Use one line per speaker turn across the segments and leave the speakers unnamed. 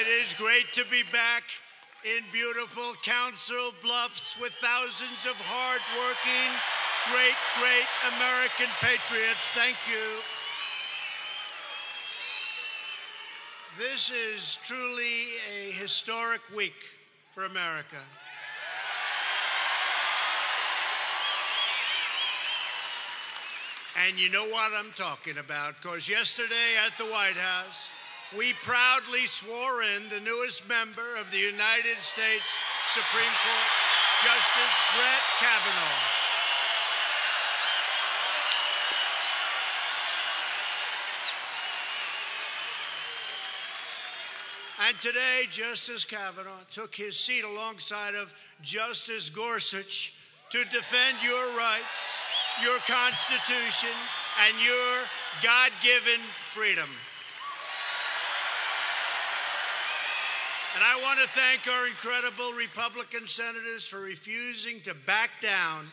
It is great to be back in beautiful Council Bluffs with thousands of hard-working, great American patriots. Thank you. This is truly a historic week for America. And you know what I'm talking about, because yesterday at the White House, we proudly swore in the newest member of the United States Supreme Court, Justice Brett Kavanaugh. And today, Justice Kavanaugh took his seat alongside of Justice Gorsuch to defend your rights, your Constitution, and your God-given freedom. And I want to thank our incredible Republican senators for refusing to back down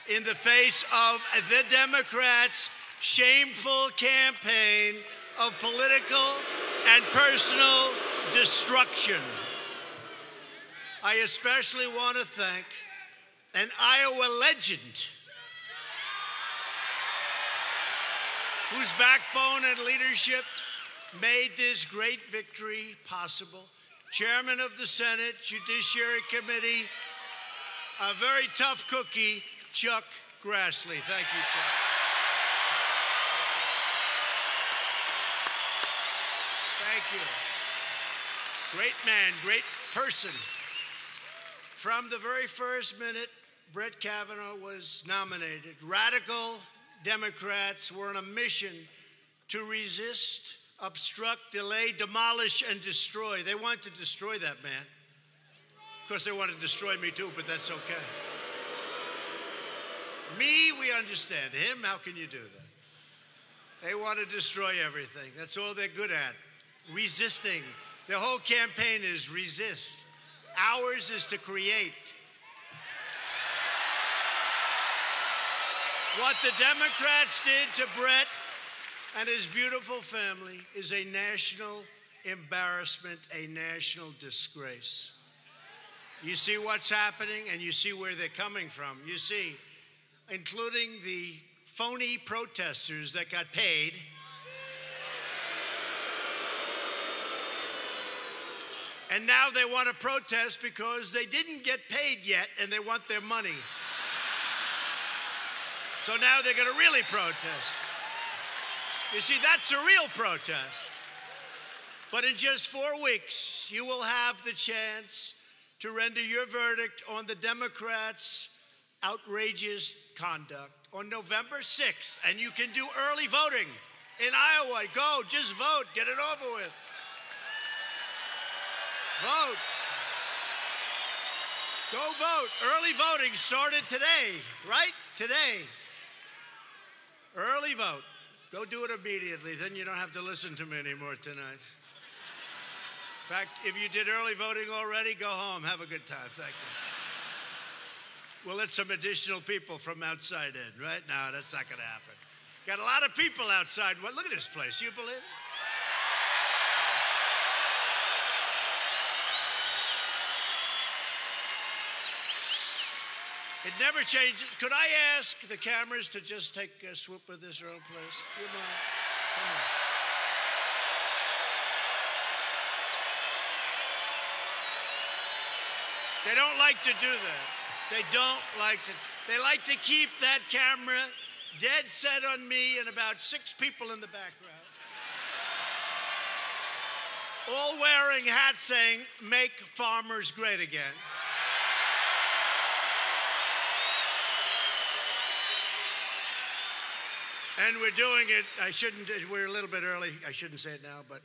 in the face of the Democrats' shameful campaign of political and personal destruction. I especially want to thank an Iowa legend whose backbone and leadership made this great victory possible. Chairman of the Senate Judiciary Committee, a very tough cookie, Chuck Grassley. Thank you, Chuck. Thank you. Great man, great person. From the very first minute Brett Kavanaugh was nominated, radical Democrats were on a mission to resist, obstruct, delay, demolish, and destroy. They wanted to destroy that man. Of course, they wanted to destroy me too, but that's okay. Me, we understand. Him, how can you do that? They want to destroy everything. That's all they're good at. Resisting. Their whole campaign is resist. Ours is to create. What the Democrats did to Brett and his beautiful family is a national embarrassment, a national disgrace. You see what's happening, and you see where they're coming from. You see, including the phony protesters that got paid. And now they want to protest because they didn't get paid yet, and they want their money. So now they're going to really protest. You see, that's a real protest. But in just 4 weeks, you will have the chance to render your verdict on the Democrats' outrageous conduct on November 6th. And you can do early voting in Iowa. Go, just vote, get it over with. Vote. Go vote. Early voting started today, right? Today. Early vote. Go do it immediately. Then you don't have to listen to me anymore tonight. In fact, if you did early voting already, go home. Have a good time. Thank you. We'll let some additional people from outside in, right? No, that's not going to happen. Got a lot of people outside. Well, look at this place. You believe it? It never changes. Could I ask the cameras to just take a swoop of this room, please? You mind? Come on. They don't like to do that. They don't like to. They like to keep that camera dead set on me and about 6 people in the background, all wearing hats saying, "Make farmers great again." And we're doing it, we're a little bit early, I shouldn't say it now, but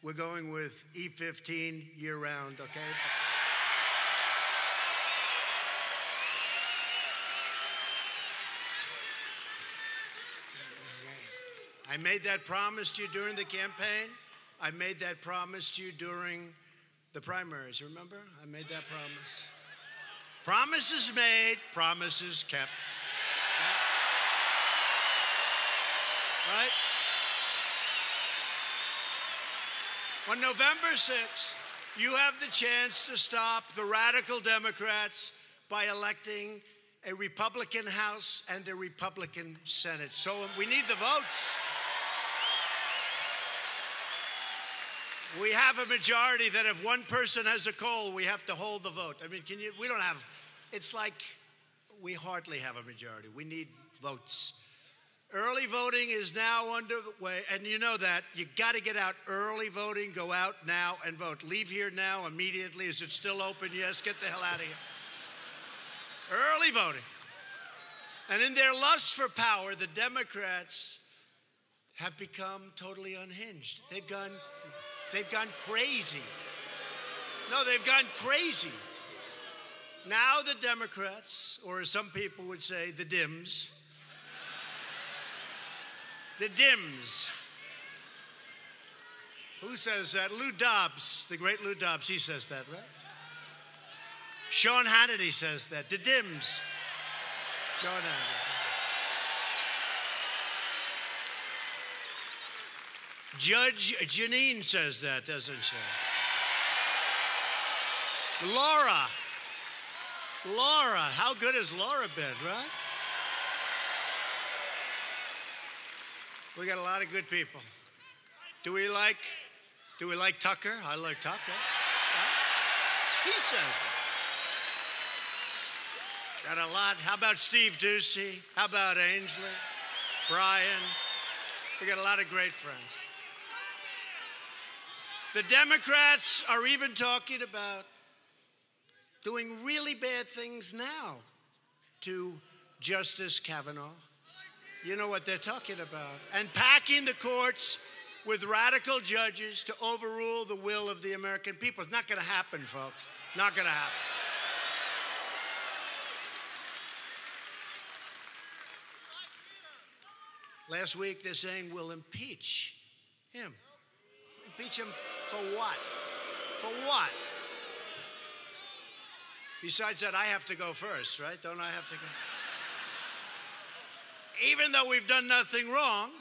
we're going with E15 year-round, okay? I made that promise to you during the campaign. I made that promise to you during the primaries, remember? I made that promise. Promises made, promises kept. Right? On November 6th, You have the chance to stop the radical Democrats by electing a Republican House and a Republican Senate. So we need the votes. We have a majority that if one person has a cold, we have to hold the vote. I mean, we don't have, it's like we hardly have a majority. We need votes. Early voting is now underway, and you know that. You got to get out early voting. Go out now and vote. Leave here now immediately. Is it still open? Yes, get the hell out of here. Early voting. And in their lust for power, the Democrats have become totally unhinged. They've gone crazy. No, they've gone crazy. Now the Democrats, or as some people would say, the Dims, the Dims. Who says that? Lou Dobbs, the great Lou Dobbs, he says that, right? Sean Hannity says that. The Dims. Sean Hannity. Judge Janine says that, doesn't she? Laura, how good has Laura been, right? We got a lot of good people. Do we like Tucker? I like Tucker. Huh? He says that. Got a lot. How about Steve Ducey? How about Ainsley? Brian? We got a lot of great friends. The Democrats are even talking about doing really bad things now to Justice Kavanaugh. You know what they're talking about. And packing the courts with radical judges to overrule the will of the American people. It's not going to happen, folks. Not going to happen. Last week, they're saying we'll impeach him. Impeach him for what? For what? Besides that, I have to go first, right? Don't I have to go? Even though we've done nothing wrong,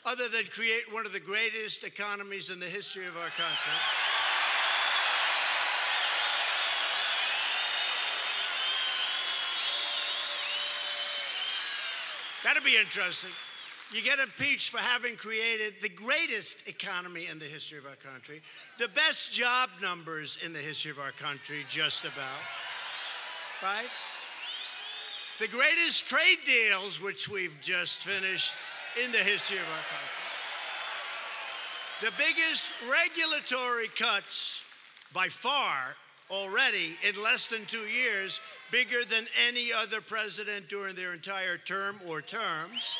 other than create one of the greatest economies in the history of our country. That'll be interesting. You get impeached for having created the greatest economy in the history of our country, the best job numbers in the history of our country, just about, right? The greatest trade deals, which we've just finished in the history of our country. The biggest regulatory cuts by far already in less than 2 years, bigger than any other president during their entire term or terms.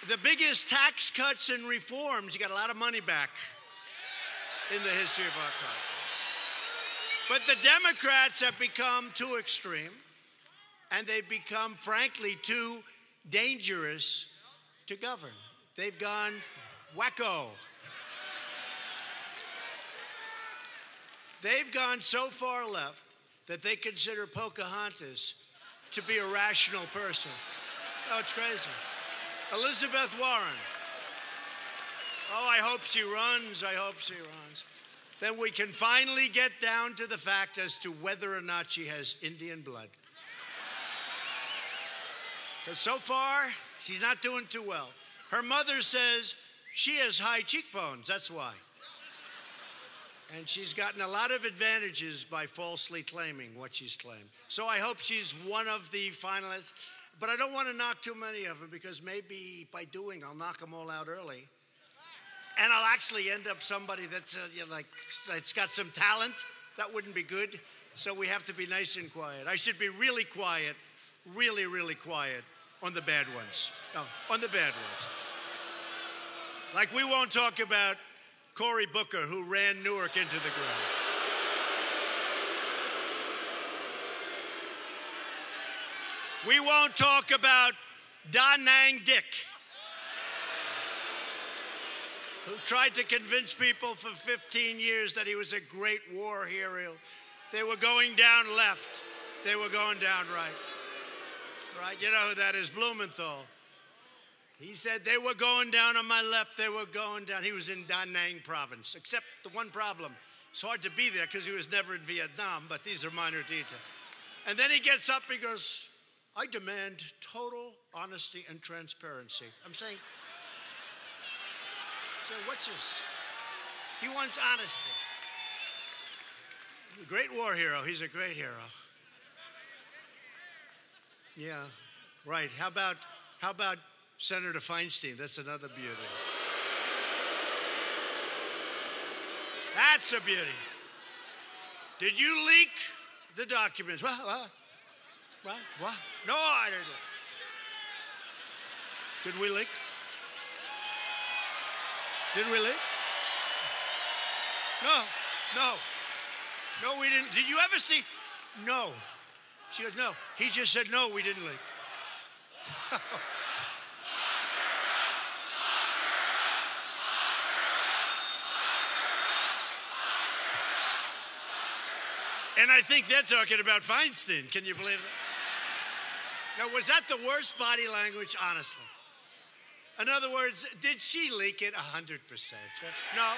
The biggest tax cuts and reforms, you got a lot of money back in the history of our country. But the Democrats have become too extreme, and they've become, frankly, too dangerous to govern. They've gone wacko. They've gone so far left that they consider Pocahontas to be a rational person. Oh, it's crazy. Elizabeth Warren. Oh, I hope she runs. I hope she runs. Then we can finally get down to the fact as to whether or not she has Indian blood. Because so far, she's not doing too well. Her mother says she has high cheekbones, that's why. And she's gotten a lot of advantages by falsely claiming what she's claimed. So I hope she's one of the finalists. But I don't want to knock too many of them because maybe by doing, I'll knock them all out early. And I'll actually end up somebody that's it's got some talent. That wouldn't be good. So we have to be nice and quiet. I should be really quiet, really, really quiet on the bad ones. No, on the bad ones. Like we won't talk about Cory Booker, who ran Newark into the ground. We won't talk about Da Nang Dick, who tried to convince people for 15 years that he was a great war hero. They were going down left. They were going down right. Right? You know who that is, Blumenthal. He said they were going down on my left, they were going down. He was in Da Nang province, except the one problem. It's hard to be there because he was never in Vietnam, but these are minor details. And then he gets up, he goes, I demand total honesty and transparency. I'm saying, so what's this? He wants honesty. Great war hero. He's a great hero. Yeah, right. How about Senator Feinstein? That's another beauty. That's a beauty. Did you leak the documents? What? No, I didn't. Did we leak? Did we leak? No, we didn't. Did you ever see? No. She goes, no. He just said, no, we didn't leak. And I think they're talking about Feinstein. Can you believe it? Now, was that the worst body language? Honestly. In other words, did she leak it 100%? No.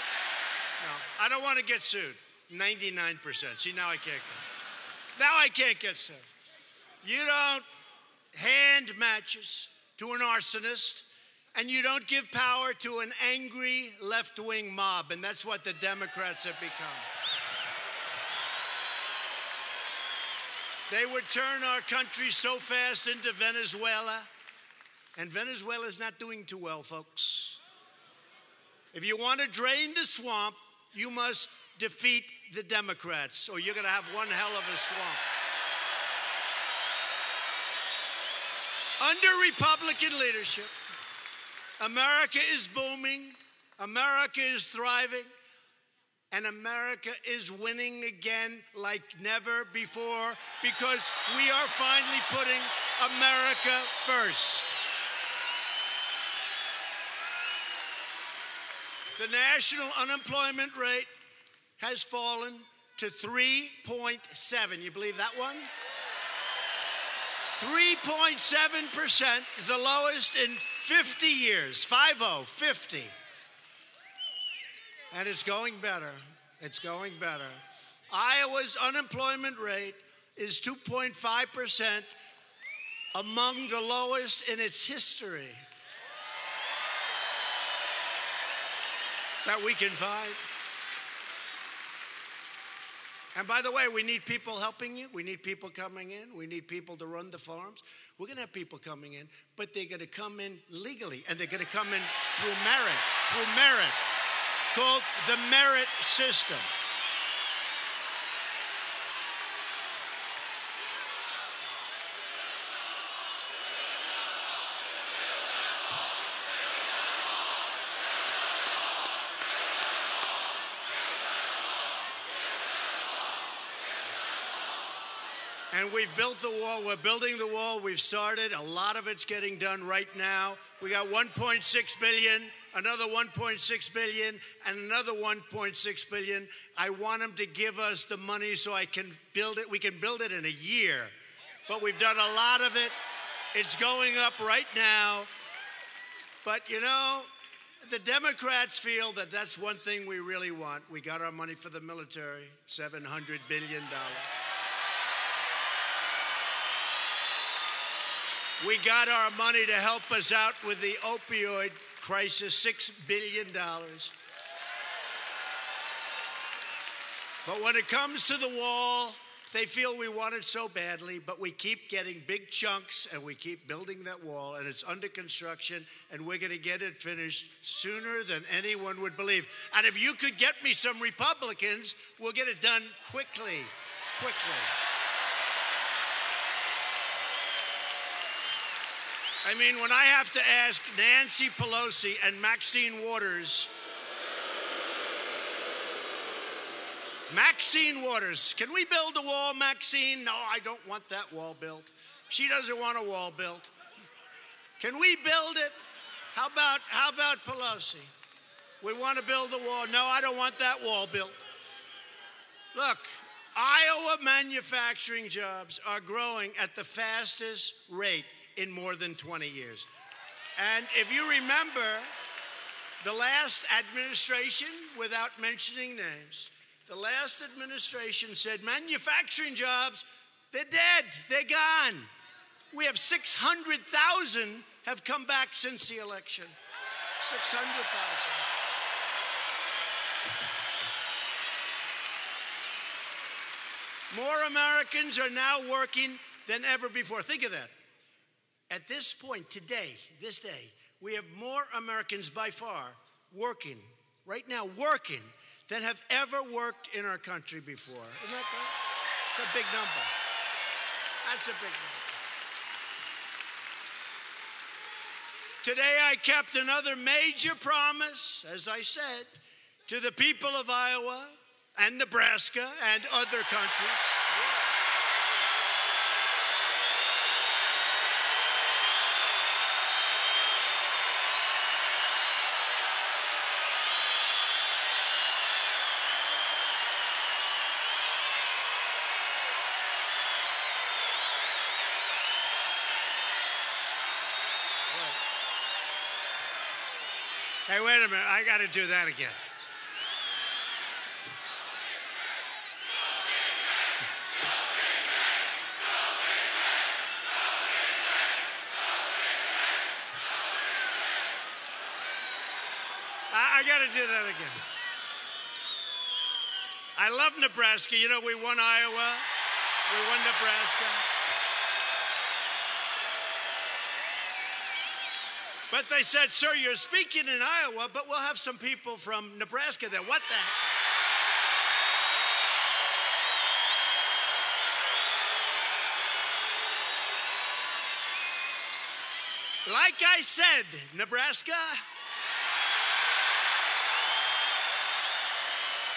I don't want to get sued. 99%. See, now I can't get sued. You don't hand matches to an arsonist, and you don't give power to an angry left-wing mob, and that's what the Democrats have become. They would turn our country so fast into Venezuela, and Venezuela's not doing too well, folks. If you want to drain the swamp, you must defeat the Democrats, or you're going to have one hell of a swamp. Under Republican leadership, America is booming, America is thriving, and America is winning again like never before because we are finally putting America first. The national unemployment rate has fallen to 3.7. You believe that one? 3.7%, the lowest in 50 years. 50. And it's going better. It's going better. Iowa's unemployment rate is 2.5%, among the lowest in its history that we can find. And by the way, we need people helping you. We need people coming in. We need people to run the farms. We're going to have people coming in, but they're going to come in legally, and they're going to come in through merit. It's called the merit system. And we've built the wall. We're building the wall. We've started. A lot of it's getting done right now. We got $1.6 billion, another $1.6 billion, and another $1.6 billion. I want them to give us the money so I can build it. We can build it in a year. But we've done a lot of it. It's going up right now. But, you know, the Democrats feel that that's one thing we really want. We got our money for the military, $700 billion. We got our money to help us out with the opioid crisis, $6 billion. But when it comes to the wall, they feel we want it so badly, but we keep getting big chunks and we keep building that wall, and it's under construction, and we're going to get it finished sooner than anyone would believe. And if you could get me some Republicans, we'll get it done quickly. I mean, when I have to ask Nancy Pelosi and Maxine Waters, can we build a wall, Maxine? No, I don't want that wall built. She doesn't want a wall built. Can we build it? How about Pelosi? We want to build a wall. No, I don't want that wall built. Look, Iowa manufacturing jobs are growing at the fastest rate in more than 20 years. And if you remember, the last administration, without mentioning names, the last administration said manufacturing jobs, they're dead, they're gone. We have 600,000 have come back since the election. 600,000. More Americans are now working than ever before. Think of that. At this point, today, this day, we have more Americans by far working, right now working, than have ever worked in our country before. Isn't that right? That's a big number. That's a big number. Today I kept another major promise, as I said, to the people of Iowa and Nebraska and other countries. Hey, wait a minute. I got to do that again. I got to do that again. I love Nebraska. You know, we won Iowa. We won Nebraska. But they said, sir, you're speaking in Iowa, but we'll have some people from Nebraska there. What the heck? Like I said, Nebraska.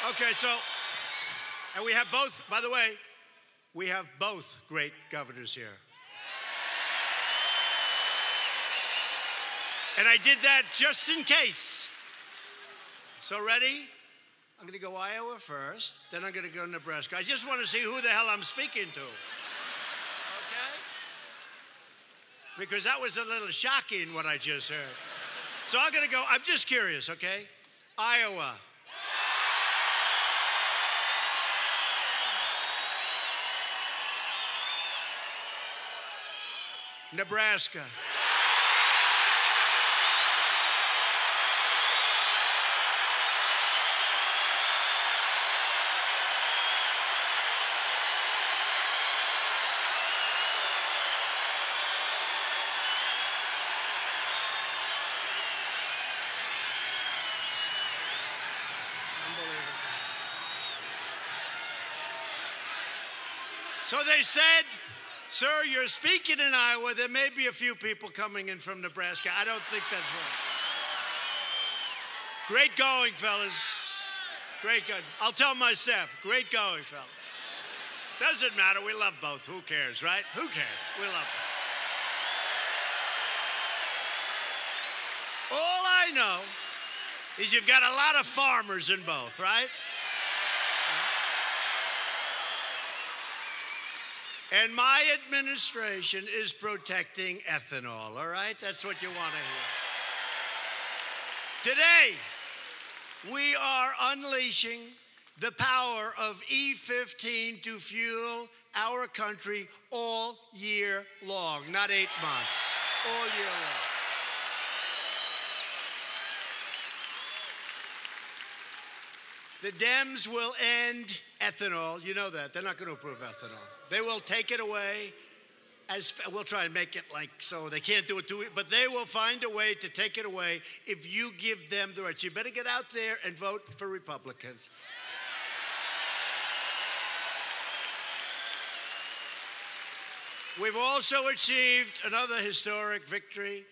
Okay, so, and we have both, by the way, we have both great governors here. And I did that just in case. So ready? I'm going to go Iowa first, then I'm going to go Nebraska. I just want to see who the hell I'm speaking to. Okay? Because that was a little shocking what I just heard. So I'm going to go, I'm just curious, okay? Iowa. Nebraska. So they said, sir, you're speaking in Iowa. There may be a few people coming in from Nebraska. I don't think that's right. Great going, fellas. Great going. I'll tell my staff, great going, fellas. Doesn't matter. We love both. Who cares, right? Who cares? We love both. All I know is you've got a lot of farmers in both, right? And my administration is protecting ethanol, all right? That's what you want to hear. Today, we are unleashing the power of E15 to fuel our country all year long, not 8 months, all year long. The Dems will end ethanol. You know that. They're not going to approve ethanol. They will take it away. We'll try and make it like so they can't do it to it, but they will find a way to take it away if you give them the right. So you better get out there and vote for Republicans. We've also achieved another historic victory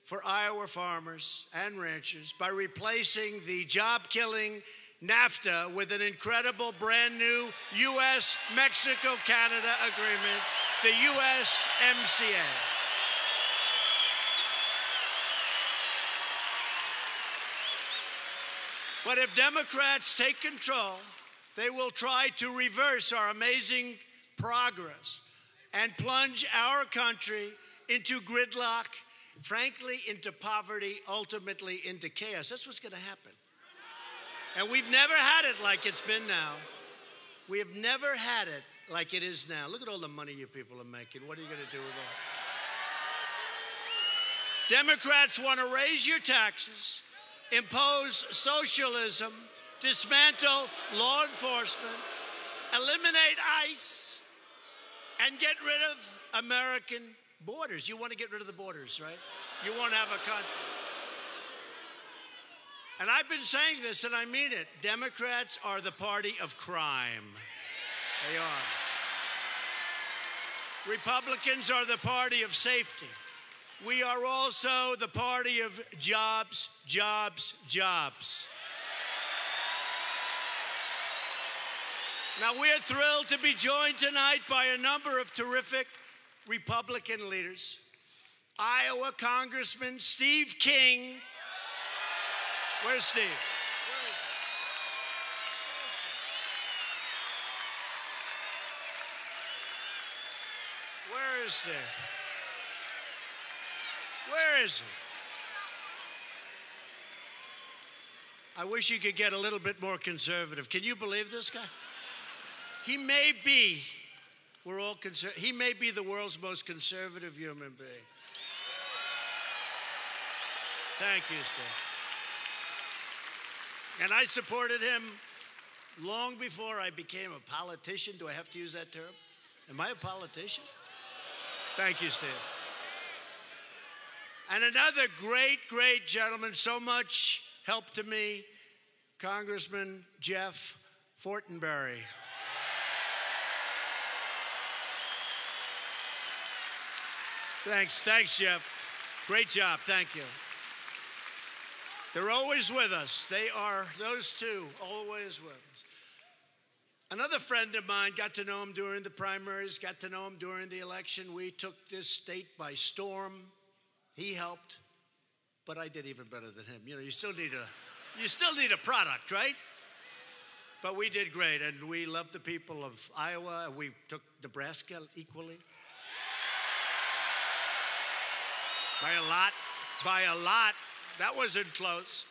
for Iowa farmers and ranchers by replacing the job-killing NAFTA with an incredible brand new U.S.-Mexico-Canada agreement, the USMCA. But if Democrats take control, they will try to reverse our amazing progress and plunge our country into gridlock frankly, into poverty, ultimately into chaos. That's what's going to happen. And we've never had it like it's been now. We have never had it like it is now. Look at all the money you people are making. What are you going to do with all? Democrats want to raise your taxes, impose socialism, dismantle law enforcement, eliminate ICE, and get rid of American borders. You want to get rid of the borders, right? You want to have a country. And I've been saying this, and I mean it. Democrats are the party of crime. They are. Republicans are the party of safety. We are also the party of jobs, jobs, jobs. Now, we're thrilled to be joined tonight by a number of terrific Republican leaders. Iowa Congressman Steve King. Where's Steve? Where is Steve? Where is he? I wish you could get a little bit more conservative. Can you believe this guy? He may be, he may be the world's most conservative human being. Thank you, Steve. And I supported him long before I became a politician. Do I have to use that term? Am I a politician? Thank you, Steve. And another great, great gentleman, so much help to me, Congressman Jeff Fortenberry. Thanks, Jeff. Great job, thank you. They're always with us. They are, those two, always with us. Another friend of mine, got to know him during the primaries, got to know him during the election. We took this state by storm. He helped, but I did even better than him. You know, you still need a product, right? But we did great, and we love the people of Iowa. We took Nebraska equally. By a lot. That wasn't close.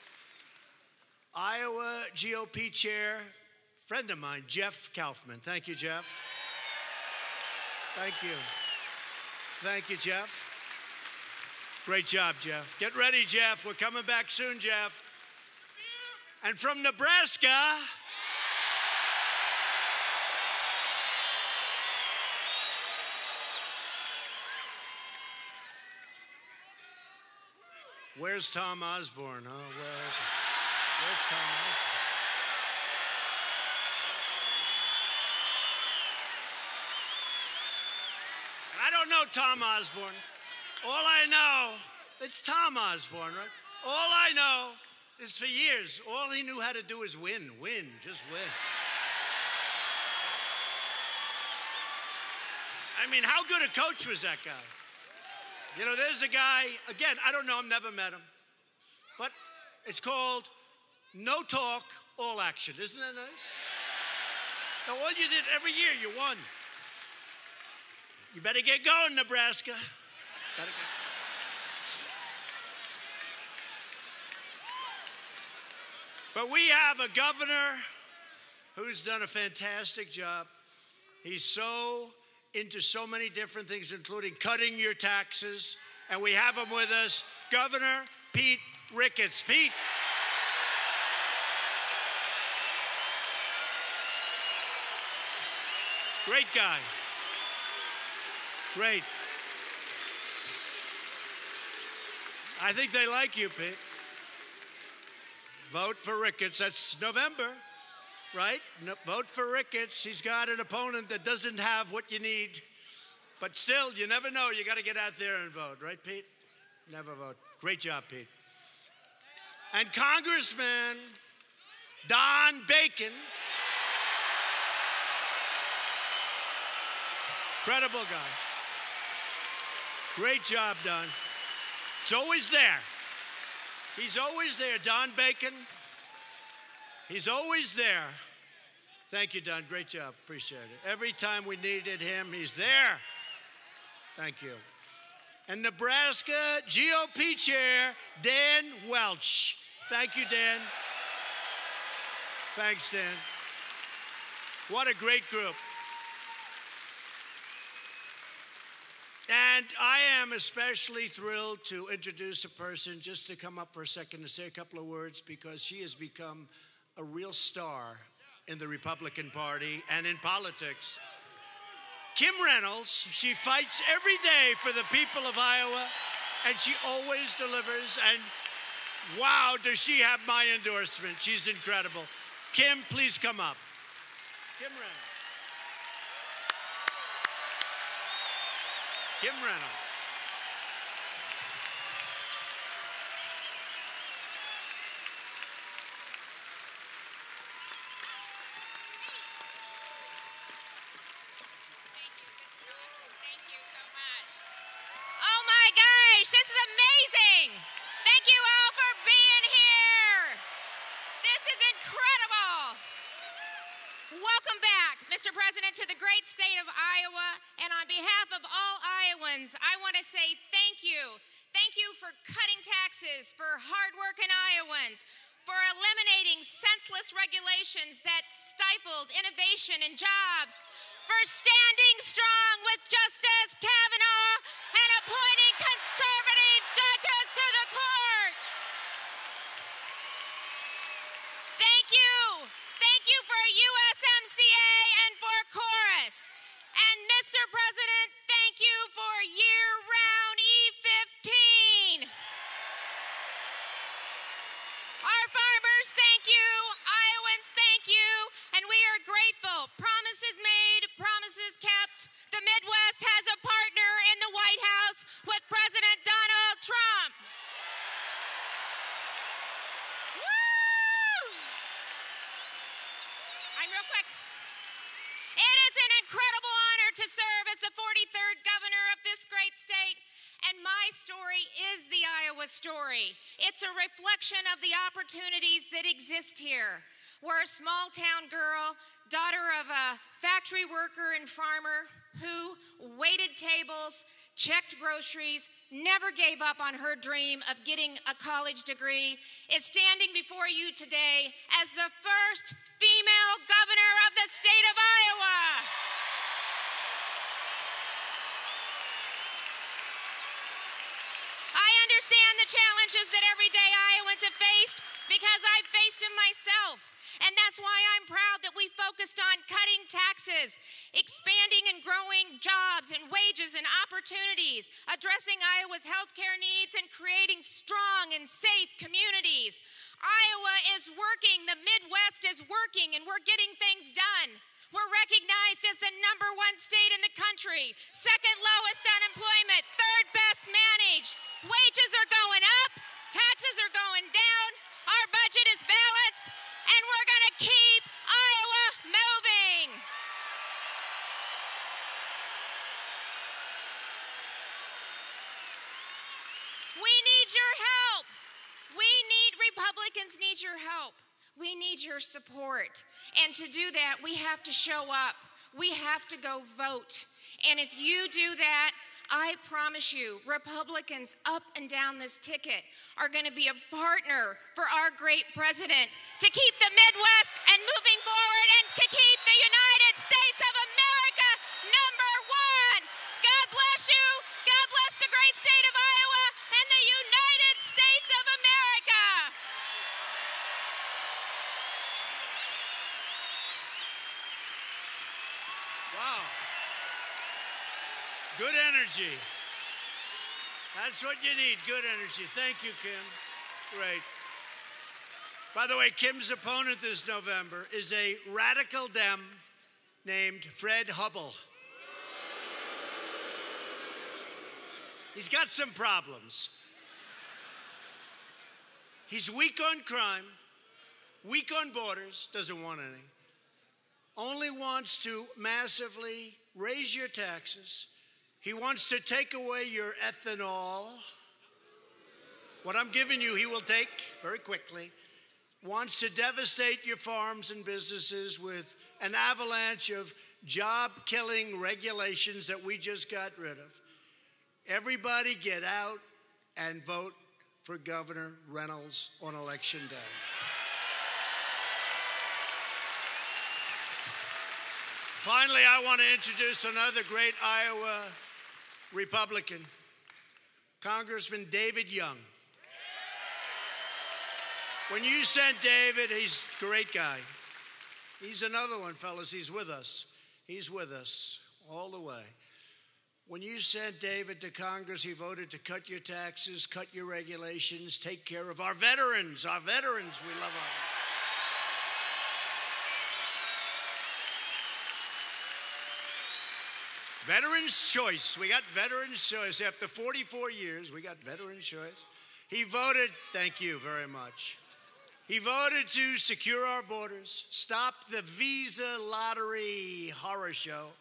Iowa GOP chair, friend of mine, Jeff Kaufman. Thank you, Jeff. Thank you. Thank you, Jeff. Great job, Jeff. Get ready, Jeff. We're coming back soon, Jeff. And from Nebraska, where's Tom Osborne? Oh, where is he? Where's Tom Osborne? I don't know Tom Osborne. All I know, it's Tom Osborne, right? All I know is for years, all he knew how to do is win, just win. I mean, how good a coach was that guy? You know, there's a guy, again, I don't know him, never met him, but it's called no talk, all action. Isn't that nice? Now, all you did every year, you won. You better get going, Nebraska. Better get. But we have a governor who's done a fantastic job. He's so into so many different things, including cutting your taxes. And we have him with us, Governor Pete Ricketts. Pete. Great guy. Great. I think they like you, Pete. Vote for Ricketts. That's November, right? No, vote for Ricketts. He's got an opponent that doesn't have what you need. But still, you never know. You got to get out there and vote, right, Pete? Never vote. Great job, Pete. And Congressman Don Bacon. Incredible guy. Great job, Don. It's always there. He's always there, Don Bacon. He's always there. Thank you, Don. Great job. Appreciate it. Every time we needed him, he's there. Thank you. And Nebraska GOP Chair Dan Welch. Thank you, Dan. Thanks, Dan. What a great group. And I am especially thrilled to introduce a person just to come up for a second to say a couple of words, because she has become a real star in the Republican Party and in politics. Kim Reynolds, she fights every day for the people of Iowa, and she always delivers. And wow, does she have my endorsement. She's incredible. Kim, please come up. Kim Reynolds. Kim Reynolds.
This is amazing. Thank you all for being here. This is incredible. Welcome back, Mr. President, to the great state of Iowa. And on behalf of all Iowans, I want to say thank you. Thank you for cutting taxes for hardworking Iowans, for eliminating senseless regulations that stifled innovation and jobs, for standing strong with Justice Kavanaugh and appointing conservative judges to the court. Thank you. Thank you for USMCA and for Chorus. And Mr. President, thank you for year-round E15. Our farmers, thank you. Iowans, thank you. And we are grateful. Promises made, promises kept. The Midwest has a partner in the White House with President Donald Trump. Woo! I'm real quick. It is an incredible honor to serve as the 43rd governor of this great state. And my story is the Iowa story. It's a reflection of the opportunities that exist here. We're a small town girl, daughter of a factory worker and farmer who waited tables, checked groceries, never gave up on her dream of getting a college degree, is standing before you today as the first female governor of the state of Iowa. I understand the challenges that everyday Iowans have faced because I've faced them myself. And that's why I'm proud that we focused on cutting taxes, expanding and growing jobs and wages and opportunities, addressing Iowa's healthcare needs, and creating strong and safe communities. Iowa is working, the Midwest is working, and we're getting things done. We're recognized as the #1 state in the country, second lowest unemployment, third best managed. Wages are going up, taxes are going down, our budget is balanced, and we're going to keep Iowa moving. We need your help. Republicans need your help. We need your support. And to do that, we have to show up. We have to go vote. And if you do that, I promise you, Republicans up and down this ticket are going to be a partner for our great president to keep the Midwest and moving forward and to keep the United States of America #1. God bless you. God bless the great state of Iowa and the United States of America.
Wow. Good energy. That's what you need, good energy. Thank you, Kim. Great. By the way, Kim's opponent this November is a radical Dem named Fred Hubble. He's got some problems. He's weak on crime, weak on borders, doesn't want any, only wants to massively raise your taxes. He wants to take away your ethanol. What I'm giving you, he will take very quickly. Wants to devastate your farms and businesses with an avalanche of job-killing regulations that we just got rid of. Everybody get out and vote for Governor Reynolds on Election Day. Finally, I want to introduce another great Iowa Republican, Congressman David Young. When you sent David, he's a great guy. He's another one, fellas. He's with us. He's with us all the way. When you sent David to Congress, he voted to cut your taxes, cut your regulations, take care of our veterans. Our veterans, we love our Veterans' Choice. We got Veterans' Choice. After 44 years, we got Veterans' Choice. He voted, thank you very much. He voted to secure our borders, stop the visa lottery horror show.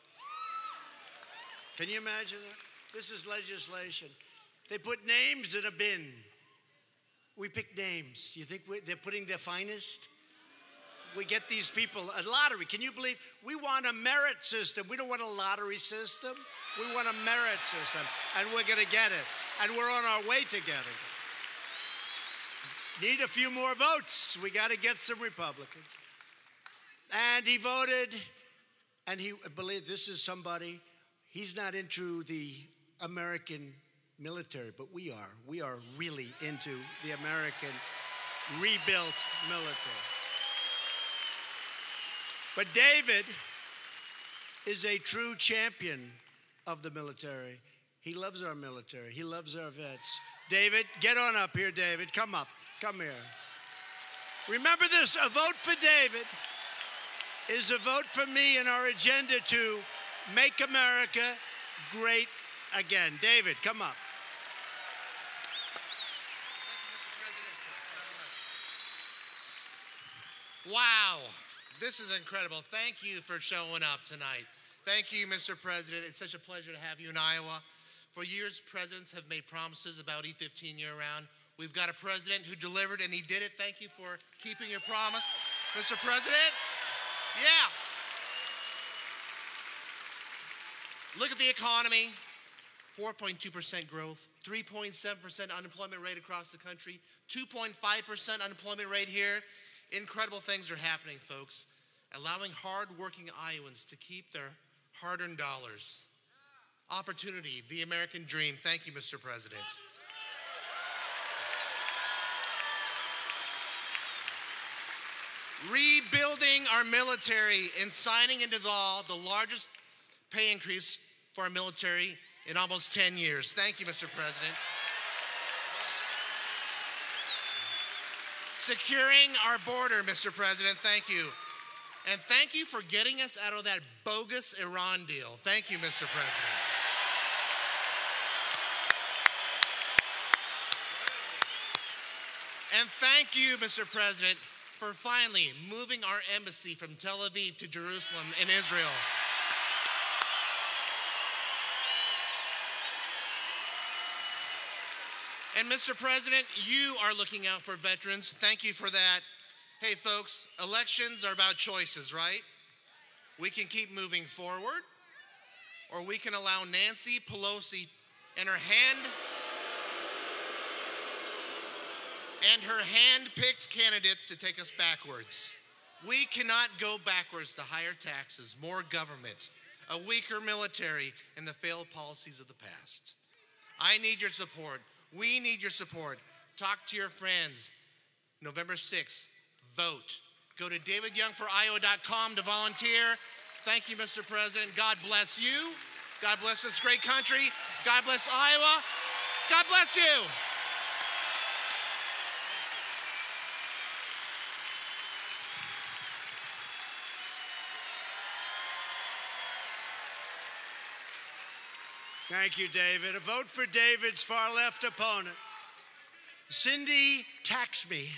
Can you imagine that? This is legislation. They put names in a bin. We pick names. You think they're putting their finest? We get these people a lottery. Can you believe? We want a merit system. We don't want a lottery system. We want a merit system, and we're going to get it. And we're on our way to getting it. Need a few more votes. We got to get some Republicans. And he voted, and he believed this is somebody, he's not into the American military, but we are. We are really into the American rebuilt military. But David is a true champion of the military. He loves our military. He loves our vets. David, get on up here, David. Come up. Come here. Remember this, a vote for David is a vote for me in our agenda to make America great again. David, come up.
Wow, this is incredible. Thank you for showing up tonight. Thank you, Mr. President. It's such a pleasure to have you in Iowa. For years, presidents have made promises about E15 year-round. We've got a president who delivered, and he did it. Thank you for keeping your promise, Mr. President. Yeah. Look at the economy. 4.2% growth, 3.7% unemployment rate across the country, 2.5% unemployment rate here. Incredible things are happening, folks. Allowing hard-working Iowans to keep their hard-earned dollars. Opportunity, the American dream. Thank you, Mr. President. Rebuilding our military and signing into law the largest pay increase for our military in almost 10 years. Thank you, Mr. President. Securing our border, Mr. President. Thank you. And thank you for getting us out of that bogus Iran deal. Thank you, Mr. President. And thank you, Mr. President, for finally moving our embassy from Tel Aviv to Jerusalem in Israel. And Mr. President, you are looking out for veterans. Thank you for that. Hey folks, elections are about choices, right? We can keep moving forward, or we can allow Nancy Pelosi and her hand-picked candidates to take us backwards. We cannot go backwards to higher taxes, more government, a weaker military, and the failed policies of the past. I need your support. We need your support. Talk to your friends. November 6th, vote. Go to davidyoungforiowa.com to volunteer. Thank you, Mr. President. God bless you. God bless this great country. God bless Iowa. God bless you.
Thank you, David. A vote for David's far-left opponent, Cindy Taxme.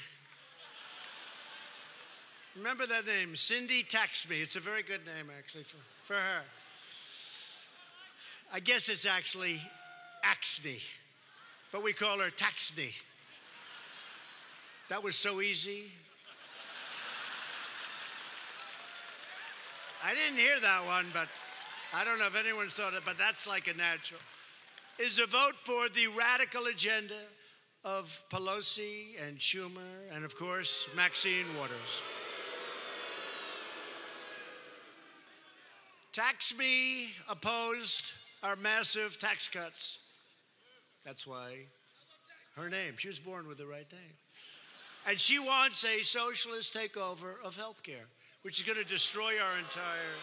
Remember that name, Cindy Taxme. It's a very good name, actually, for her. I guess it's actually Axne, but we call her Taxne. That was so easy. I didn't hear that one, but I don't know if anyone's thought it, but that's like a natural. is a vote for the radical agenda of Pelosi and Schumer and, of course, Maxine Waters. Tax Me opposed our massive tax cuts. That's why her name, she was born with the right name. And she wants a socialist takeover of health care, which is going to destroy our entire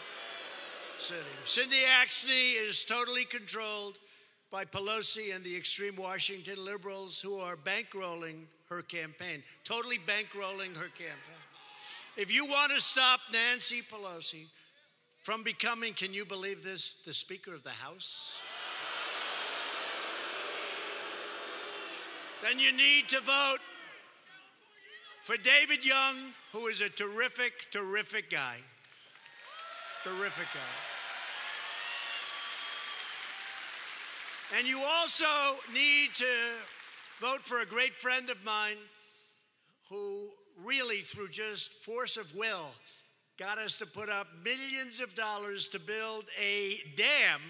city. Cindy Axne is totally controlled by Pelosi and the extreme Washington liberals who are bankrolling her campaign, totally bankrolling her campaign. If you want to stop Nancy Pelosi from becoming, can you believe this, the Speaker of the House, then you need to vote for David Young, who is a terrific, terrific guy. Terrific guy. And you also need to vote for a great friend of mine who really, through just force of will, got us to put up millions of dollars to build a dam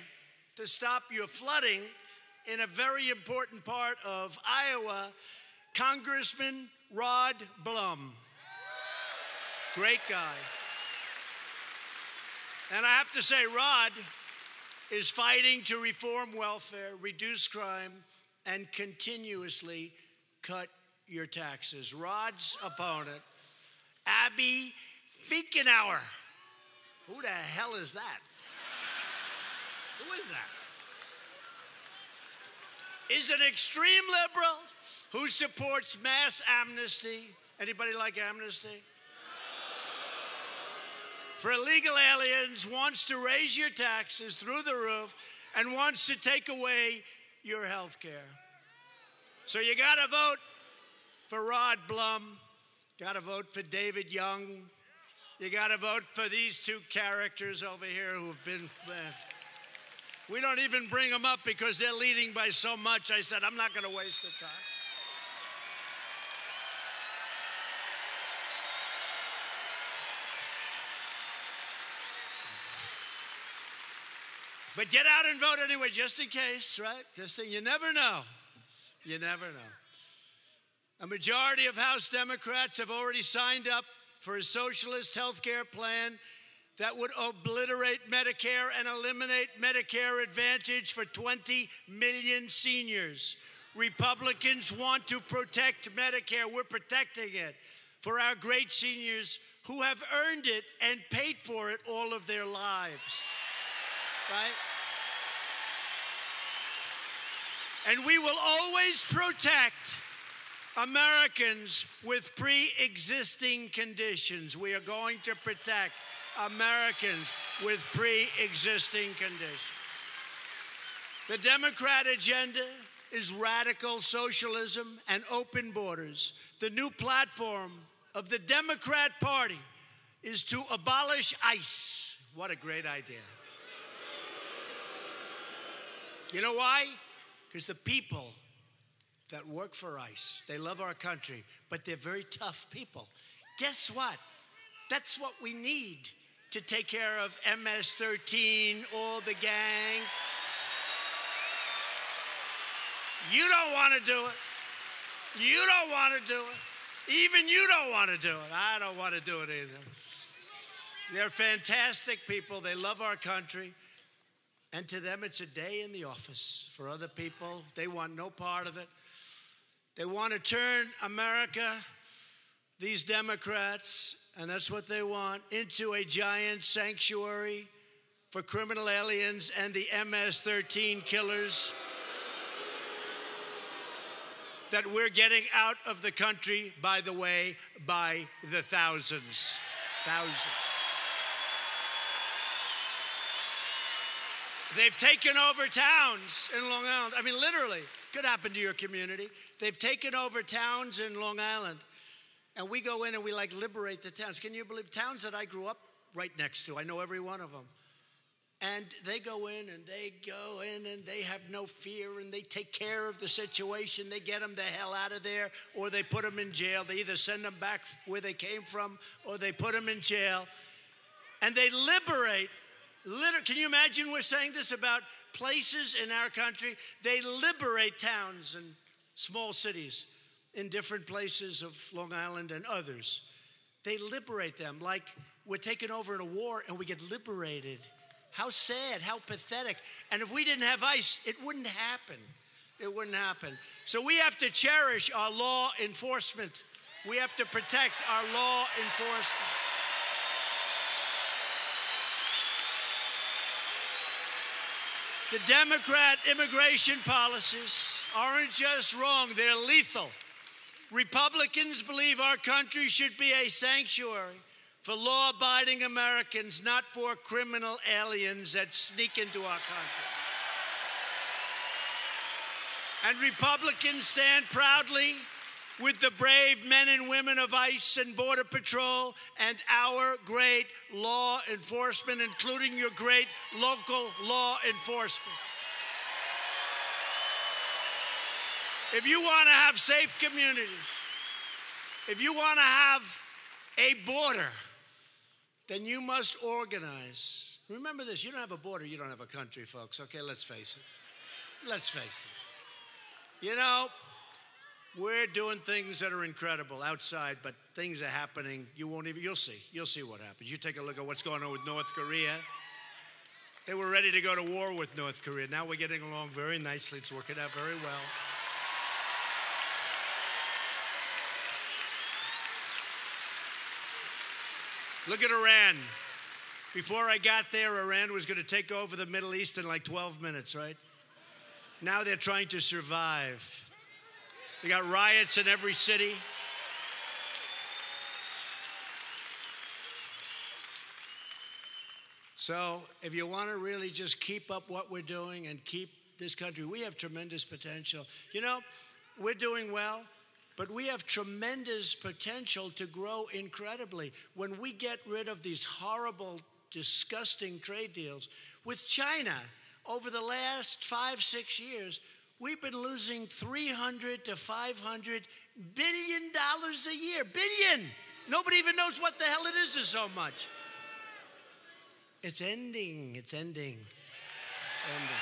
to stop your flooding in a very important part of Iowa, Congressman Rod Blum. Great guy. And I have to say, Rod is fighting to reform welfare, reduce crime, and continuously cut your taxes. Rod's opponent, Abby Finkenauer. Who the hell is that? Who is that? Is an extreme liberal who supports mass amnesty. Anybody like amnesty? For illegal aliens, wants to raise your taxes through the roof, and wants to take away your health care. So you got to vote for Rod Blum. Got to vote for David Young. You got to vote for these two characters over here who have been... we don't even bring them up because they're leading by so much. I said, I'm not going to waste the time. But get out and vote anyway, just in case, right? Just so you never know. You never know. A majority of House Democrats have already signed up for a socialist health care plan that would obliterate Medicare and eliminate Medicare Advantage for 20 million seniors. Republicans want to protect Medicare. We're protecting it for our great seniors who have earned it and paid for it all of their lives. Right? And we will always protect Americans with pre-existing conditions. We are going to protect Americans with pre-existing conditions. The Democrat agenda is radical socialism and open borders. The new platform of the Democrat Party is to abolish ICE. What a great idea. You know why? Because the people that work for ICE, they love our country, but they're very tough people. Guess what? That's what we need to take care of MS-13, all the gangs. You don't want to do it. You don't want to do it. Even you don't want to do it. I don't want to do it either. They're fantastic people. They love our country. And to them, it's a day in the office. For other people, they want no part of it. They want to turn America, these Democrats, and that's what they want, into a giant sanctuary for criminal aliens and the MS-13 killers that we're getting out of the country, by the way, by the thousands. Thousands. They've taken over towns in Long Island. I mean, literally, could happen to your community. They've taken over towns in Long Island. And we go in and we liberate the towns. Can you believe towns that I grew up right next to? I know every one of them. And they go in and they have no fear and they take care of the situation. They get them the hell out of there or they put them in jail. They either send them back where they came from or they put them in jail. And they liberate. Can you imagine we're saying this about places in our country, they liberate towns and small cities in different places of Long Island and others. They liberate them like we're taken over in a war and we get liberated. How sad, how pathetic. And if we didn't have ICE, it wouldn't happen. It wouldn't happen. So we have to cherish our law enforcement. We have to protect our law enforcement. The Democrat immigration policies aren't just wrong, they're lethal. Republicans believe our country should be a sanctuary for law-abiding Americans, not for criminal aliens that sneak into our country. And Republicans stand proudly with the brave men and women of ICE and Border Patrol and our great law enforcement, including your great local law enforcement. If you want to have safe communities, if you want to have a border, then you must organize. Remember this, you don't have a border, you don't have a country, folks, okay? Let's face it. Let's face it. You know, we're doing things that are incredible outside, but things are happening. You'll see what happens. You take a look at what's going on with North Korea. They were ready to go to war with North Korea. Now we're getting along very nicely. It's working out very well. Look at Iran. Before I got there, Iran was going to take over the Middle East in like 12 minutes, right? Now they're trying to survive. We got riots in every city. So if you want to really just keep up what we're doing and keep this country, we have tremendous potential. You know, we're doing well, but we have tremendous potential to grow incredibly. When we get rid of these horrible, disgusting trade deals with China over the last 5-6 years, we've been losing $300 to $500 billion a year. Billion! Nobody even knows what the hell it is so much. It's ending. It's ending. It's ending.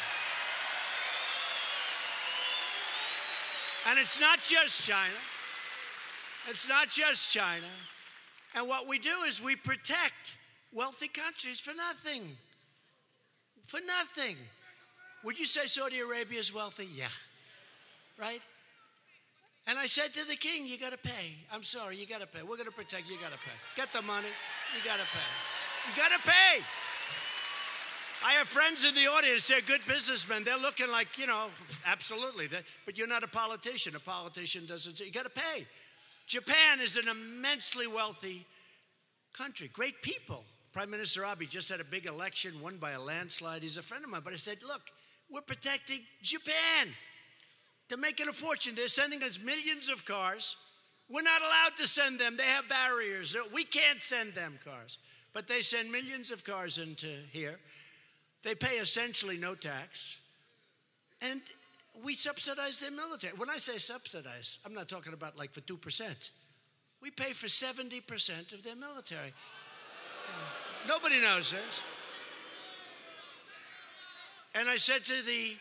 And it's not just China. It's not just China. And what we do is we protect wealthy countries for nothing. For nothing. Would you say Saudi Arabia is wealthy? Yeah. Right? And I said to the king, you got to pay. I'm sorry, you got to pay. We're going to protect you, got to pay. Get the money, you got to pay. You got to pay. I have friends in the audience, they're good businessmen. They're looking like, you know, absolutely. But you're not a politician. A politician doesn't say, you got to pay. Japan is an immensely wealthy country. Great people. Prime Minister Abe just had a big election, won by a landslide. He's a friend of mine. But I said, look, we're protecting Japan. They're making a fortune. They're sending us millions of cars. We're not allowed to send them. They have barriers. We can't send them cars. But they send millions of cars into here. They pay essentially no tax. And we subsidize their military. When I say subsidize, I'm not talking about like for 2%. We pay for 70% of their military. Nobody knows this. And I said to the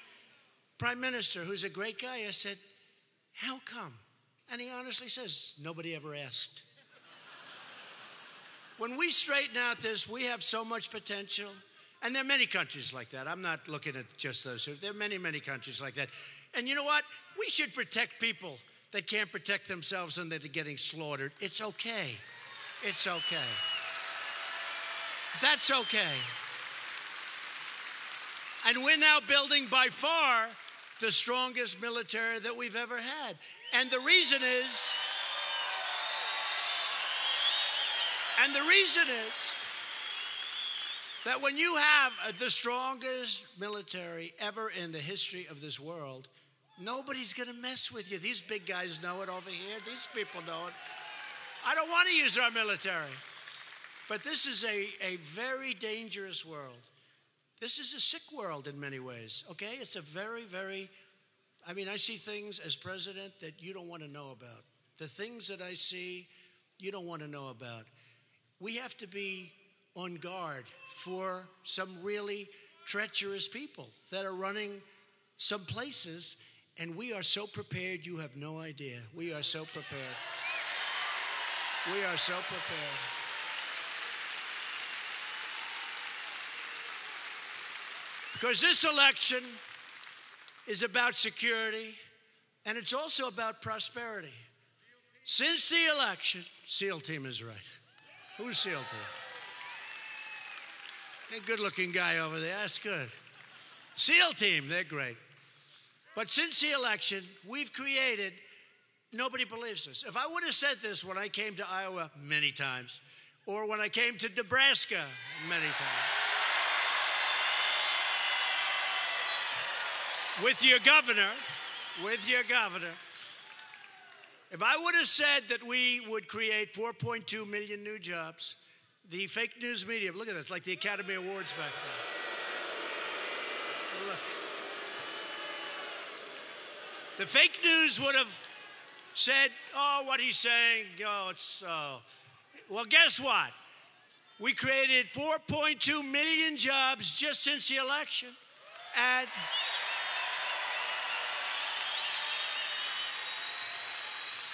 Prime Minister, who's a great guy, I said, how come? And he honestly says, nobody ever asked. When we straighten out this, we have so much potential. And there are many countries like that. I'm not looking at just those. There are many, many countries like that. And you know what? We should protect people that can't protect themselves and that are getting slaughtered. It's okay. It's okay. That's okay. And we're now building by far the strongest military that we've ever had. And the reason is that when you have the strongest military ever in the history of this world, nobody's going to mess with you. These big guys know it over here. These people know it. I don't want to use our military. But this is a very dangerous world. This is a sick world in many ways, okay? It's a very, very, I mean, I see things as president that you don't want to know about. The things that I see, you don't want to know about. We have to be on guard for some really treacherous people that are running some places, and we are so prepared, you have no idea. We are so prepared. We are so prepared. Because this election is about security, and it's also about prosperity. Since the election, SEAL team is right. Who's SEAL team? A good-looking guy over there. That's good. SEAL team, they're great. But since the election, we've created, nobody believes this. If I would have said this when I came to Iowa many times, or when I came to Nebraska many times, with your governor, if I would have said that we would create 4.2 million new jobs, the fake news media, look at this, like the Academy Awards back then. Look. The fake news would have said, oh, what he's saying, well, guess what? We created 4.2 million jobs just since the election. And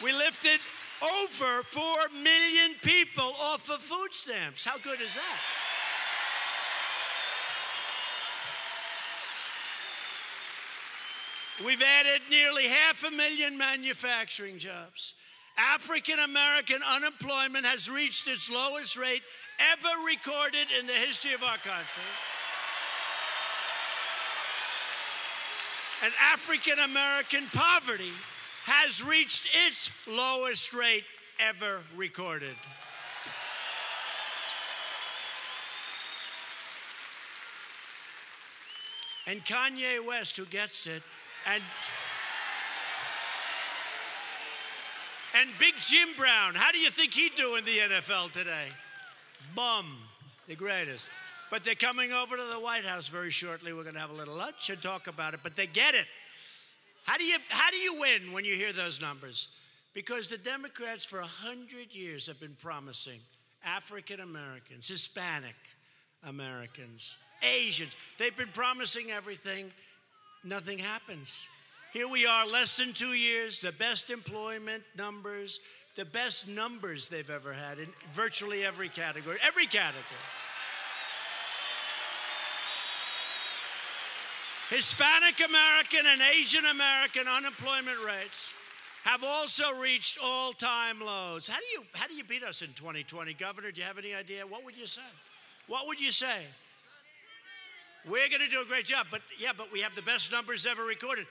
we lifted over 4 million people off of food stamps. How good is that? We've added nearly 500,000 manufacturing jobs. African American unemployment has reached its lowest rate ever recorded in the history of our country. And African American poverty has reached its lowest rate ever recorded. And Kanye West, who gets it, and Big Jim Brown, how do you think he'd do in the NFL today? Bum, the greatest. But they're coming over to the White House very shortly. We're going to have a little lunch and talk about it, but they get it. How do you win when you hear those numbers? Because the Democrats for 100 years have been promising African Americans, Hispanic Americans, Asians. They've been promising everything. Nothing happens. Here we are, less than 2 years, the best employment numbers, the best numbers they've ever had in virtually every category. Every category. Hispanic American and Asian American unemployment rates have also reached all-time lows. How do you beat us in 2020, Governor? Do you have any idea? What would you say? What would you say? We're going to do a great job, but we have the best numbers ever recorded.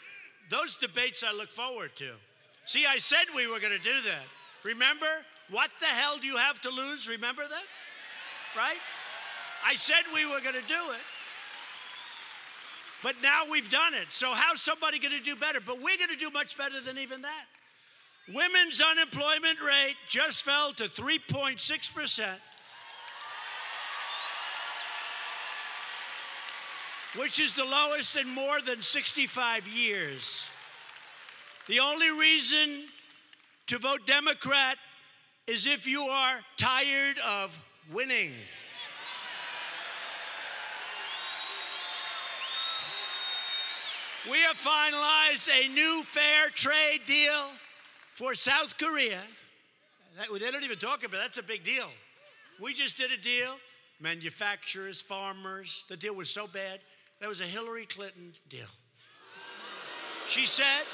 Those debates I look forward to. See, I said we were going to do that. Remember? What the hell do you have to lose? Remember that? Right? I said we were going to do it. But now we've done it. So how's somebody going to do better? But we're going to do much better than even that. Women's unemployment rate just fell to 3.6%. Which is the lowest in more than 65 years. The only reason to vote Democrat is if you are tired of winning. We have finalized a new fair trade deal for South Korea. They don't even talk about it. That's a big deal. We just did a deal. Manufacturers, farmers. The deal was so bad. That was a Hillary Clinton deal. She said,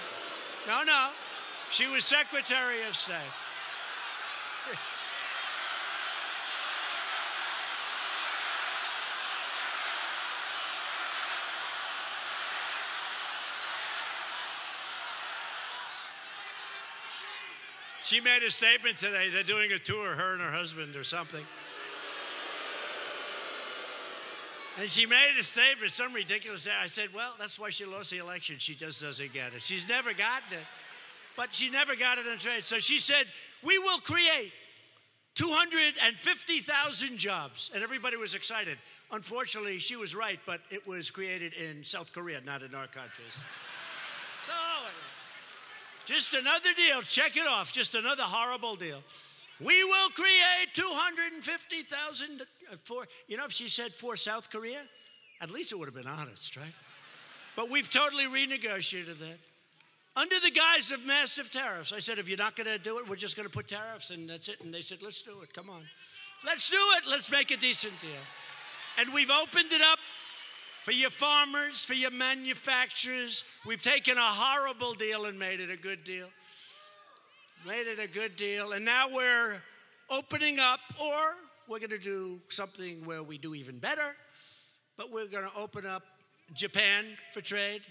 no, she was Secretary of State. She made a statement today. They're doing a tour, her and her husband or something. And she made a statement, some ridiculous. I said, well, that's why she lost the election. She just doesn't get it. She's never gotten it. But she never got it in trade. So she said, we will create 250,000 jobs. And everybody was excited. Unfortunately, she was right, but it was created in South Korea, not in our countries. So, just another deal. Check it off. Just another horrible deal. We will create 250,000 for, if she said for South Korea, At least it would have been honest, right? But we've totally renegotiated that. Under the guise of massive tariffs. I said, if you're not going to do it, we're just going to put tariffs and that's it. And they said, let's do it. Come on. Let's do it. Let's make a decent deal. And we've opened it up for your farmers, for your manufacturers. We've taken a horrible deal and made it a good deal. Made it a good deal. And now we're opening up, or we're going to do something where we do even better. But we're going to open up Japan for trade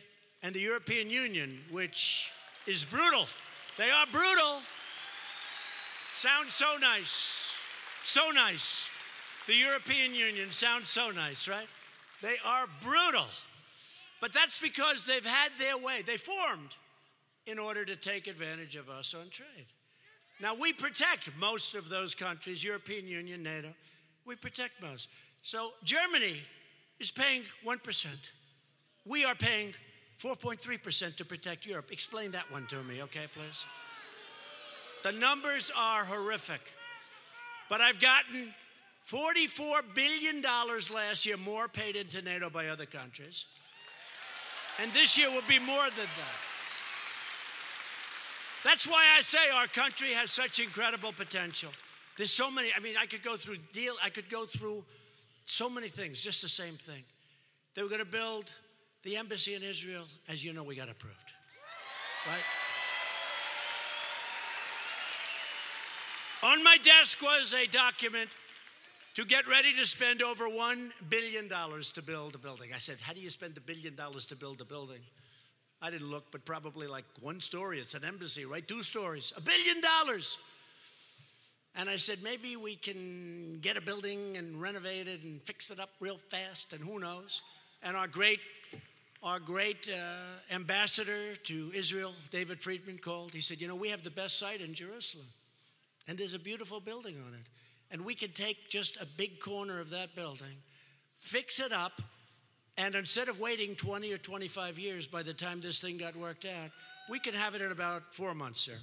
and the European Union, which is brutal. They are brutal. Sounds so nice. So nice. The European Union sounds so nice, right? They are brutal. But that's because they've had their way. They formed in order to take advantage of us on trade. Now, we protect most of those countries, European Union, NATO. We protect most. So Germany is paying 1%. We are paying 4.3% to protect Europe. Explain that one to me, okay, please? The numbers are horrific. But I've gotten $44 billion last year more paid into NATO by other countries. And this year will be more than that. That's why I say our country has such incredible potential. There's so many, I could go through so many things, just the same thing. They were going to build the embassy in Israel. As you know, we got approved, right? On my desk was a document to get ready to spend over $1 billion to build a building. I said, how do you spend $1 billion to build a building? I didn't look, but probably like one story. It's an embassy, right? 2 stories, $1 billion. And I said, maybe we can get a building and renovate it and fix it up real fast, and who knows? And our great ambassador to Israel, David Friedman, called. He said, we have the best site in Jerusalem, and there's a beautiful building on it. And we can take just a big corner of that building, fix it up, and instead of waiting 20 or 25 years by the time this thing got worked out, we could have it in about 4 months, sir.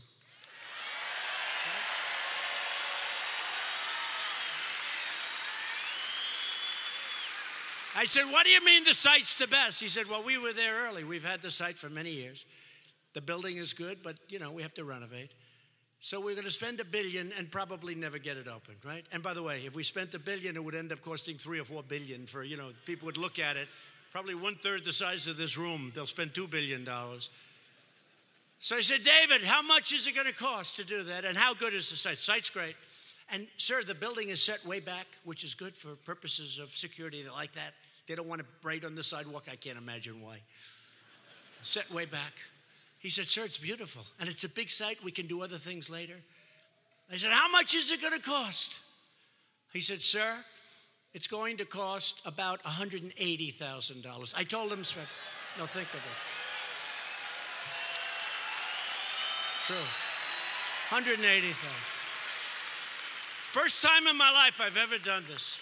I said, what do you mean the site's the best? He said, well, we were there early. We've had the site for many years. The building is good, but, we have to renovate. So we're going to spend $1 billion and probably never get it opened, right? And by the way, if we spent $1 billion, it would end up costing $3 or $4 billion for, people would look at it. Probably 1/3 the size of this room. They'll spend $2 billion. So I said, David, how much is it going to cost to do that? And how good is the site? Site's great. And, sir, the building is set way back, which is good for purposes of security. They like that. They don't want it right on the sidewalk. I can't imagine why. Set way back. He said, sir, it's beautiful. And it's a big site. We can do other things later. I said, how much is it going to cost? He said, sir, it's going to cost about $180,000. I told him, no, think of it. True. $180,000. First time in my life I've ever done this.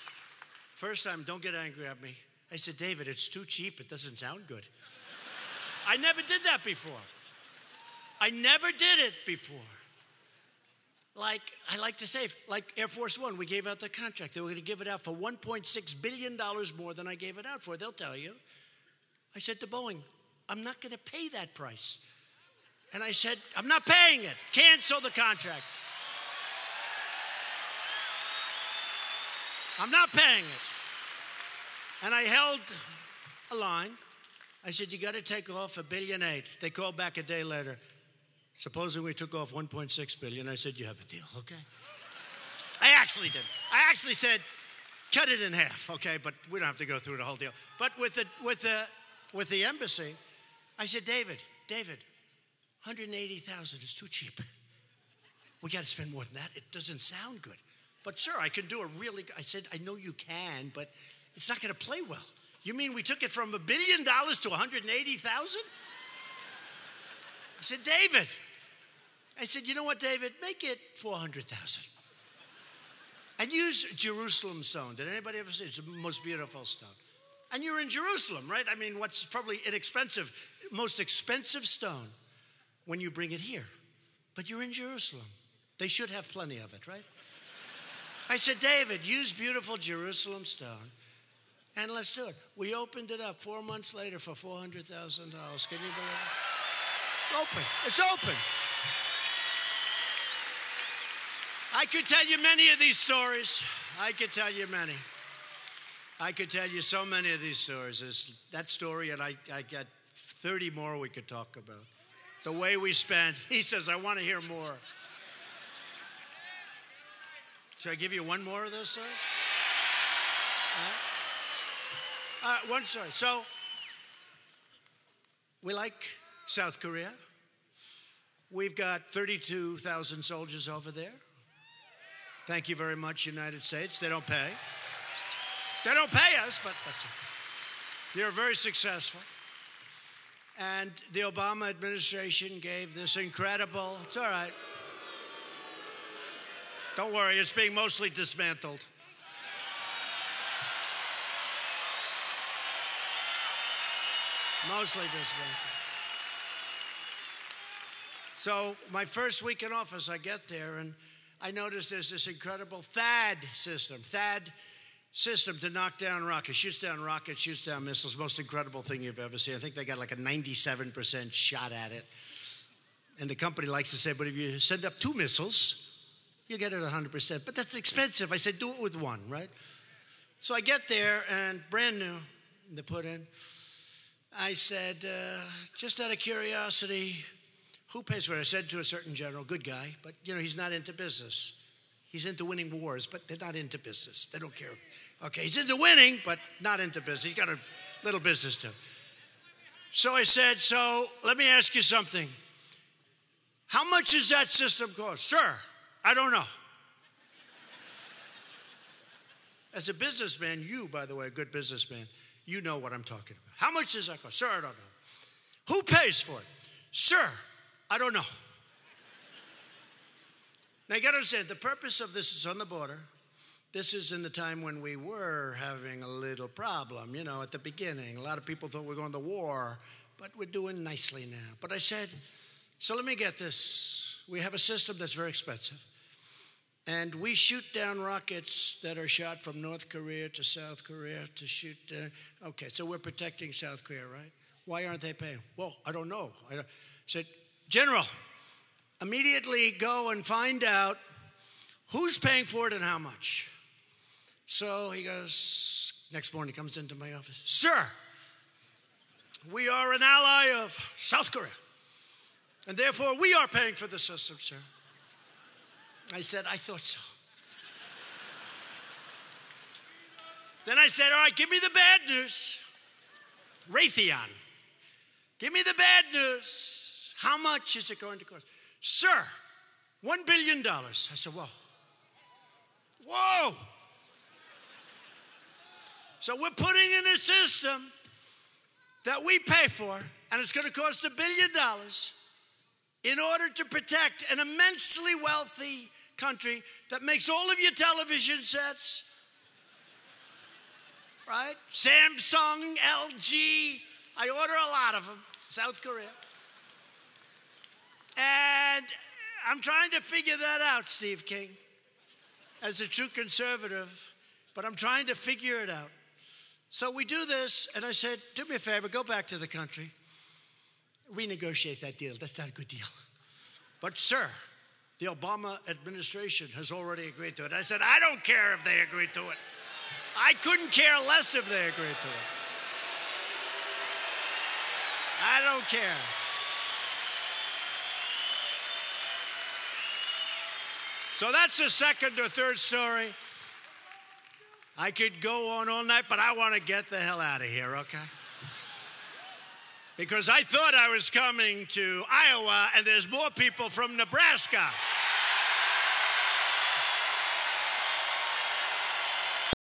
First time, don't get angry at me. I said, David, it's too cheap. It doesn't sound good. I never did that before. I never did it before. Like, I like to say, like Air Force One, we gave out the contract. They were going to give it out for $1.6 billion more than I gave it out for. They'll tell you. I said to Boeing, I'm not going to pay that price. And I said, I'm not paying it. Cancel the contract. I'm not paying it. And I held a line. I said, you got to take off $1.8 billion. They called back a day later. Supposing we took off $1.6 billion. I said, you have a deal, okay? I actually did. I actually said, cut it in half, okay? But we don't have to go through the whole deal. But with the embassy, I said, David, $180,000 is too cheap. We got to spend more than that. It doesn't sound good. But sir, I can do a really. I said, I know you can, but it's not going to play well. You mean we took it from $1 billion to $180,000? I said, David. I said, you know what, David? Make it $400,000. And use Jerusalem stone. Did anybody ever see it? It's the most beautiful stone. And you're in Jerusalem, right? I mean, what's probably most expensive stone when you bring it here. But you're in Jerusalem. They should have plenty of it, right? I said, David, use beautiful Jerusalem stone. And let's do it. We opened it up 4 months later for $400,000. Can you believe it? It's open. It's open. I could tell you many of these stories. I could tell you many. I could tell you so many of these stories. There's that story, and I got 30 more we could talk about. The way we spent. He says, I want to hear more. Should I give you one more of those stories? One story. So, we like South Korea. We've got 32,000 soldiers over there. Thank you very much, United States. They don't pay. They don't pay us, but that's it. They're very successful. And the Obama administration gave this incredible, it's all right. Don't worry, it's being mostly dismantled. Mostly dismantled. So my first week in office, I get there, and I noticed there's this incredible THAAD system to knock down rockets, shoots down missiles, most incredible thing you've ever seen. I think they got like a 97% shot at it. And the company likes to say, but if you send up 2 missiles, you get it 100%. But that's expensive. I said, do it with 1, right? So I get there, and brand new, they put in. I said, just out of curiosity, who pays for it? I said to a certain general, good guy, but he's not into business. He's into winning wars, but they're not into business. They don't care. Okay, he's into winning, but not into business. He's got a little business too. So I said, so let me ask you something. How much does that system cost? Sir, I don't know. As a businessman, you, by the way, a good businessman, you know what I'm talking about. How much does that cost? Sir, I don't know. Who pays for it? Sir, I don't know. Now, you got to understand, the purpose of this is on the border. This is in the time when we were having a little problem, at the beginning. A lot of people thought we were going to war, but we're doing nicely now. But I said, so let me get this. We have a system that's very expensive. And we shoot down rockets that are shot from North Korea to South Korea to shoot. Okay, so we're protecting South Korea, right? Why aren't they paying? Well, I don't know. I said, General, immediately go and find out who's paying for it and how much. So he goes, next morning he comes into my office. Sir, we are an ally of South Korea. And therefore, we are paying for the system, sir. I said, I thought so. Then I said, all right, give me the bad news. Raytheon, give me the bad news. How much is it going to cost? Sir, $1 billion. I said, whoa. Whoa. So we're putting in a system that we pay for, and it's going to cost $1 billion in order to protect an immensely wealthy country that makes all of your television sets, right? Samsung, LG, I order a lot of them, South Korea. And I'm trying to figure that out, Steve King, as a true conservative, but I'm trying to figure it out. So we do this, and I said, do me a favor, go back to the country, renegotiate that deal. That's not a good deal. But sir, the Obama administration has already agreed to it. I said, I don't care if they agreed to it. I couldn't care less if they agreed to it. I don't care. So that's the second or third story. I could go on all night, but I want to get the hell out of here, okay? Because I thought I was coming to Iowa, and there's more people from Nebraska.